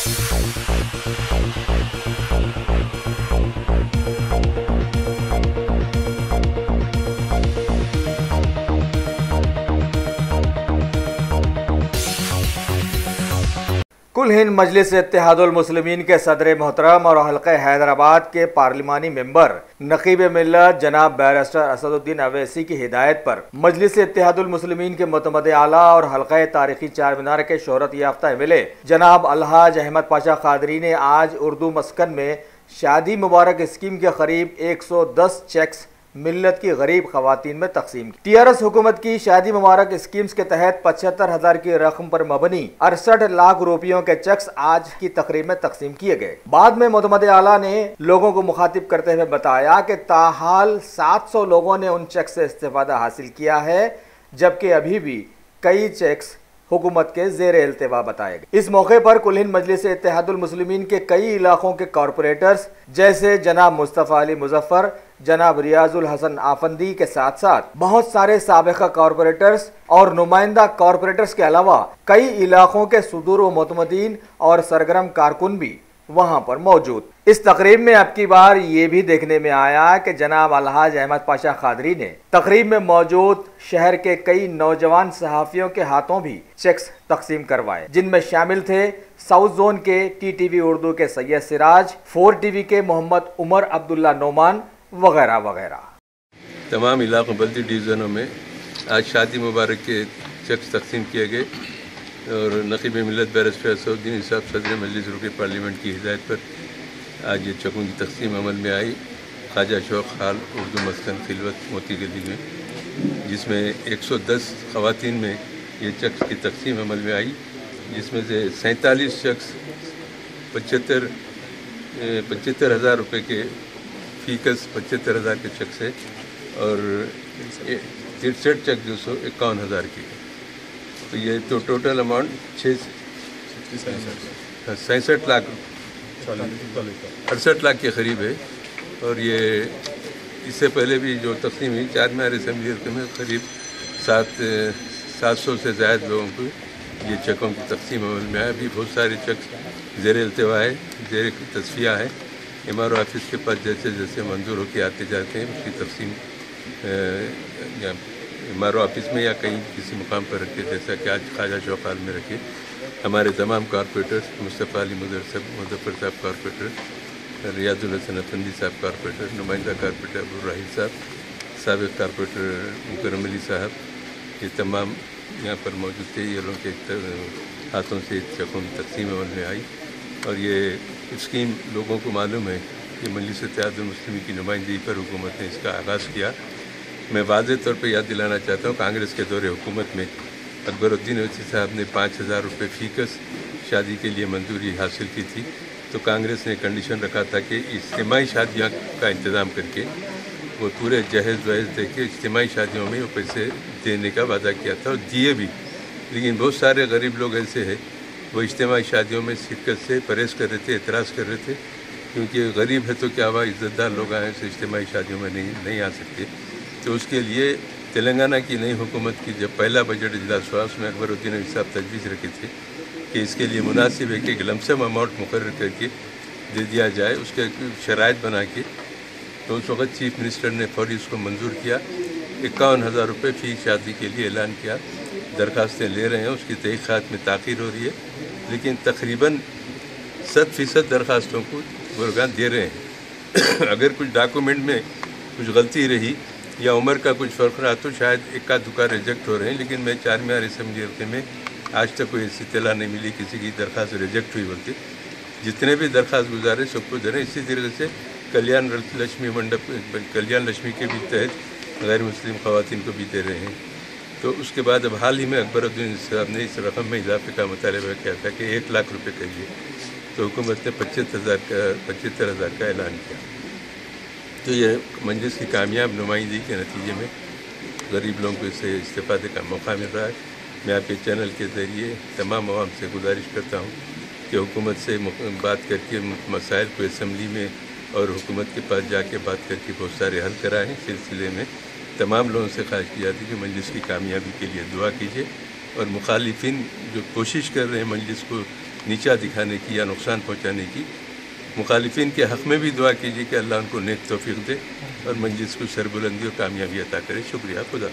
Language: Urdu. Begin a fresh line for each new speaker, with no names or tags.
کل ہند مجلس اتحاد المسلمین کے صدر محترم اور حلقہ حیدرآباد کے پارلیمانی ممبر نقیب ملت جناب بیرسٹر اسد الدین اویسی کی ہدایت پر مجلس اتحاد المسلمین کے معتمد اعلیٰ اور حلقہ تاریخی چار مینار کے شہرت یافتہ MLA جناب الحاج احمد پاشا قادری نے آج اردو مسکن میں شادی مبارک اسکیم کے قریب 110 چیکس ملت کی غریب خواتین میں تقسیم کی۔ TRS حکومت کی شادی مبارک اسکیمز کے تحت 75,000 کی رقم پر مبنی 68 لاکھ روپیوں کے چیکس آج کی تقریب میں تقسیم کیے گئے۔ بعد میں معتمد اعلیٰ نے لوگوں کو مخاطب کرتے ہوئے بتایا کہ تاحال 700 لوگوں نے ان چیکس سے استفادہ حاصل کیا ہے، جبکہ ابھی بھی کئی چیکس حکومت کے زیر التوا بتائے گئے۔ اس موقع پر کل ہند مجلس اتحاد المسلمین کے کئی علاقوں کے کارپوریٹرز جیسے جناب مصطفیٰ علی مظفر، جناب ریاض الحسن آفندی کے ساتھ ساتھ بہت سارے سابقہ کارپوریٹرز اور نمائندہ کارپوریٹرز کے علاوہ کئی علاقوں کے صدور و معتمدین اور سرگرم کارکن بھی وہاں پر موجود۔ اس تقریب میں اب کی بار یہ بھی دیکھنے میں آیا کہ جناب الحاج احمد پاشا قادری نے تقریب میں موجود شہر کے کئی نوجوان صحافیوں کے ہاتھوں بھی چیکس تقسیم کروائے، جن میں شامل تھے ساؤتھ زون کے TTV اردو کے سید سراج، 4TV کے محمد عمر عبداللہ نعمان وغیرہ وغیرہ۔
تمام علاقوں بلدی ڈویژنوں میں آج شادی مبارک کے چیکس تقسیم کیے گئے اور نقیب ملت بیرسٹر اسد الدین صاحب صدر مجلس رکن پارلیمنٹ کی ہدایت پر آج یہ چیکوں کی تقسیم عمل میں آئی خواجہ شوق خال اردو مسکن خلوت موتی گلی میں، جس میں 110 خواتین میں یہ چیکس کی تقسیم عمل میں آئی، جس میں سے 47 چیکس 75,000 روپے کے فیکس 75,000 کے چیکس ہے اور 63 چیک 251,000 کی، تو یہ تو ٹوٹل اماؤنٹ 67 لاکھ 68 لاکھ کے قریب ہے۔ اور یہ اس سے پہلے بھی جو تقسیم ہوئی چار مینار اسمبلی میں قریب 700 سے زائد لوگوں کو یہ چیکوں کی تقسیم عمل میں آیا۔ ابھی بہت سارے چیکس زیر التوا ہے، زیر تصفیہ ہے، MRO آفس کے پاس جیسے جیسے منظور ہو کے آتے جاتے ہیں اس کی تقسیم MRO آفس میں یا کہیں کسی مقام پر رکھے، جیسا کہ آج خواجہ شوق خال میں رکھے۔ ہمارے تمام کارپوریٹرز مصطفیٰ علی مظفر صاحب کارپوریٹر، ریاض الحسن آفندی صاحب کارپوریٹر، نمائندہ کارپوریٹر عبدالرحیم صاحب، سابق کارپوریٹر مکرم علی صاحب، یہ تمام یہاں پر موجود تھے۔ یہ لوگوں کے ہاتھوں سے چیکوں کی تقسیم عمل میں آئی اور یہ اسکیم لوگوں کو معلوم ہے کہ مجلس اتحاد المسلمین کی نمائندگی پر حکومت نے اس کا آغاز کیا۔ میں واضح طور پہ یاد دلانا چاہتا ہوں کانگریس کے دور حکومت میں اکبر الدین اویسی صاحب نے 5,000 روپے فیکس شادی کے لیے منظوری حاصل کی تھی، تو کانگریس نے کنڈیشن رکھا تھا کہ اجتماعی شادیوں کا انتظام کر کے وہ پورے جہیز وہیز دے کے اجتماعی شادیوں میں وہ پیسے دینے کا وعدہ کیا تھا اور دیے بھی، لیکن بہت سارے غریب لوگ ایسے ہیں وہ اجتماعی شادیوں میں شرکت سے پرہیز کر رہے تھے، اعتراض کر رہے تھے، کیونکہ غریب ہے تو کیا ہوا عزت دار لوگ آئے سے اجتماعی شادیوں میں نہیں آ سکتے۔ تو اس کے لیے تلنگانہ کی نئی حکومت کی جب پہلا بجٹ اجلاس ہوا اس میں اکبر الدین اویسی صاحب تجویز رکھے تھے کہ اس کے لیے مناسب ہے کہ ایک لمسم اماؤنٹ مقرر کر کے دے دیا جائے، اس کے شرائط بنا کے، تو اس وقت چیف منسٹر نے فوری اس کو منظور کیا، 51,000 روپے فی شادی کے لیے اعلان کیا۔ درخواستیں لے رہے ہیں، اس کی تحقیقات میں تاخیر ہو رہی ہے، لیکن تقریباً 100% درخواستوں کو گورگان دے رہے ہیں۔ اگر کچھ ڈاکومنٹ میں کچھ غلطی رہی یا عمر کا کچھ فرق رہا تو شاید اکا دکا ریجیکٹ ہو رہے ہیں، لیکن میں چار مینار اسمبلی حلقے میں آج تک کوئی ایسی اطلاع نہیں ملی کسی کی درخواست ریجیکٹ ہوئی بولتے۔ جتنے بھی درخواست گزارے سب کو دے رہے ہیں۔ اسی طریقے سے کلیان لکشمی منڈپ، کلیان لکشمی کے بھی تحت غیر مسلم خواتین کو بھی دے رہے ہیں۔ تو اس کے بعد اب حال ہی میں اکبر الدین صاحب نے اس رقم میں اضافے کا مطالبہ کیا تھا کہ 1 لاکھ روپے کریے، تو حکومت نے 75,000 کا اعلان کیا۔ تو یہ مجلس کی کامیاب نمائندگی کے نتیجے میں غریب لوگوں کو اس سے استفادے کا موقع مل رہا ہے۔ میں آپ کے چینل کے ذریعے تمام عوام سے گزارش کرتا ہوں کہ حکومت سے بات کر کے مسائل کو اسمبلی میں اور حکومت کے پاس جا کے بات کر کے بہت سارے حل کرائیں۔ سلسلے میں تمام لوگوں سے خواہش کی جاتی ہے کہ مجلس کی کامیابی کے لیے دعا کیجیے، اور مخالفین جو کوشش کر رہے ہیں مجلس کو نیچا دکھانے کی یا نقصان پہنچانے کی. مخالفین کے حق میں بھی دعا کیجیے کہ اللہ ان کو نیک توفیق دے اور مجلس کو سربلندی اور کامیابی عطا کرے. شکریہ. خدا.